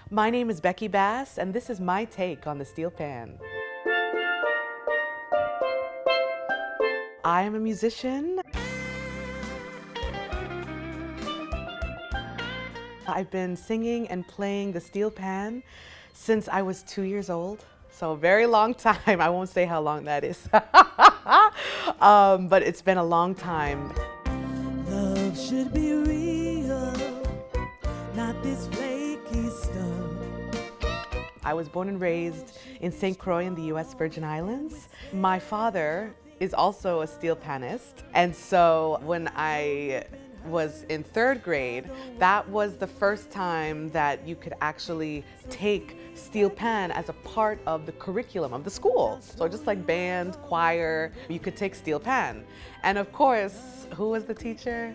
My name is Becky Bass, and this is my take on the steel pan. I am a musician. I've been singing and playing the steel pan since I was 2 years old. So a very long time. I won't say how long that is. But it's been a long time. Love should be real, not this flaky stuff. I was born and raised in St. Croix in the U.S. Virgin Islands. My father is also a steel panist. And so when I was in 3rd grade, that was the first time that you could actually take steel pan as a part of the curriculum of the school. So just like band, choir, you could take steel pan. And of course, who was the teacher?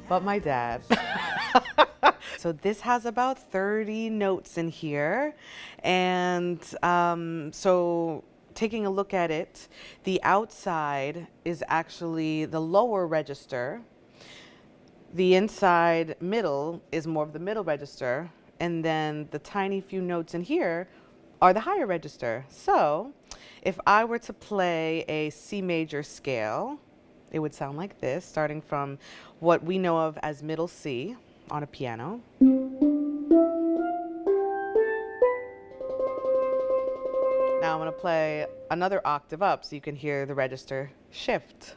But my dad. So this has about 30 notes in here. And so taking a look at it, the outside is actually the lower register. The inside middle is more of the middle register. And then the tiny few notes in here are the higher register. So if I were to play a C major scale, it would sound like this, starting from what we know of as middle C on a piano. Now I'm going to play another octave up so you can hear the register shift.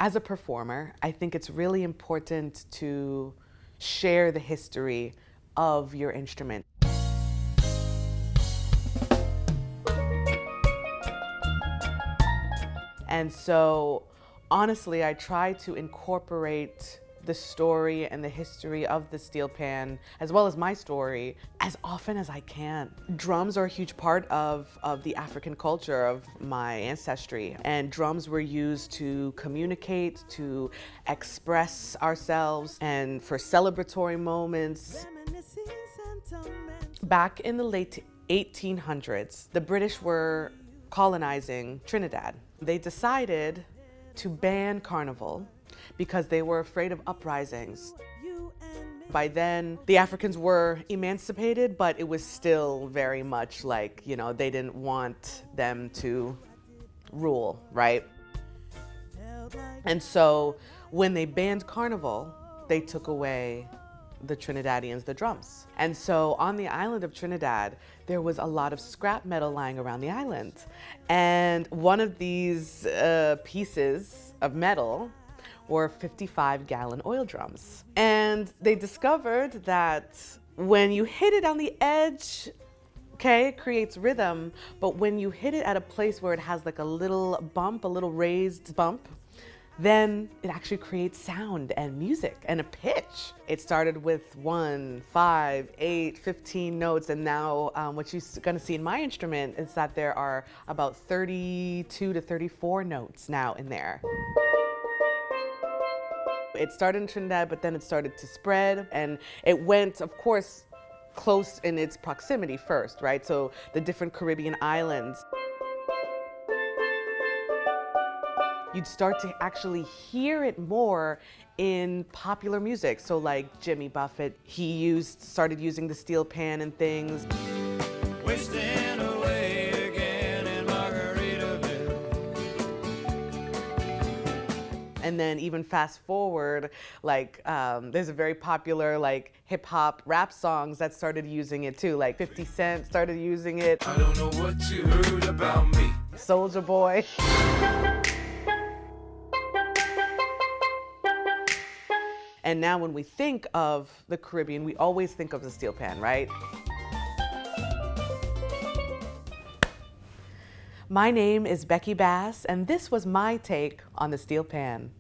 As a performer, I think it's really important to share the history of your instrument. And so, honestly, I try to incorporate the story and the history of the steel pan, as well as my story, as often as I can. Drums are a huge part of the African culture, of my ancestry. And drums were used to communicate, to express ourselves, and for celebratory moments. Back in the late 1800s, the British were colonizing Trinidad. They decided to ban carnival because they were afraid of uprisings. By then, the Africans were emancipated, but it was still very much like, you know, they didn't want them to rule, right? And so when they banned carnival, they took away the Trinidadians, the drums. And so on the island of Trinidad, there was a lot of scrap metal lying around the island. And one of these pieces of metal were 55-gallon oil drums. And they discovered that when you hit it on the edge, okay, it creates rhythm, but when you hit it at a place where it has like a little bump, a little raised bump, then it actually creates sound and music and a pitch. It started with 1, 5, 8, 15 notes, and now what you're gonna see in my instrument is that there are about 32 to 34 notes now in there. It started in Trinidad, but then it started to spread, and it went, of course, close in its proximity first, right? So the different Caribbean islands. You'd start to actually hear it more in popular music. So like Jimmy Buffett, he started using the steel pan and things. Wasting away again in Margaritaville. And then even fast forward, like there's a very popular like hip hop rap songs that started using it too. Like 50 Cent started using it. I don't know what you heard about me. Soulja Boy. And now when we think of the Caribbean, we always think of the steel pan, right? My name is Becky Bass, and this was my take on the steel pan.